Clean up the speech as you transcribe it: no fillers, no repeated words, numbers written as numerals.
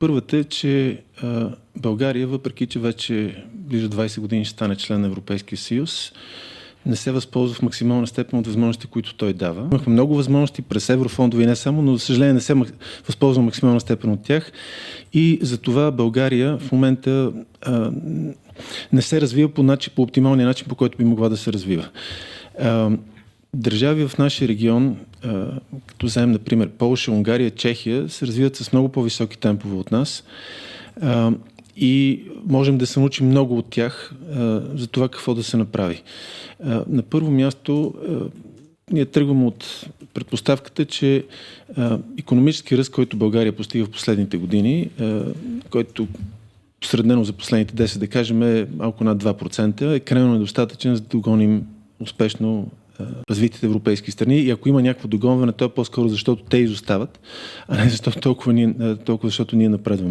Първата е, че България, въпреки че вече близо 20 години ще стане член на Европейския съюз, не се възползва в максимална степен от възможностите, които той дава. Имахме много възможности през еврофондове и не само, но за съжаление не се възползва в максимална степен от тях. И затова България в момента не се развива по оптималния начин, по който би могла да се развива. Държави в нашия регион, като вземем, например, Полша, Унгария, Чехия, се развиват с много по-високи темпове от нас и можем да се научим много от тях за това какво да се направи. На първо място, ние тръгваме от предпоставката, че икономически ръст, който България постига в последните години, който среднено за последните 10, да кажем, е малко над 2%, е крайно недостатъчен, за да догоним успешно развитите европейски страни. И ако има някакво догонване, то е по-скоро защото те изостават, а не защото толкова защото ние напредваме.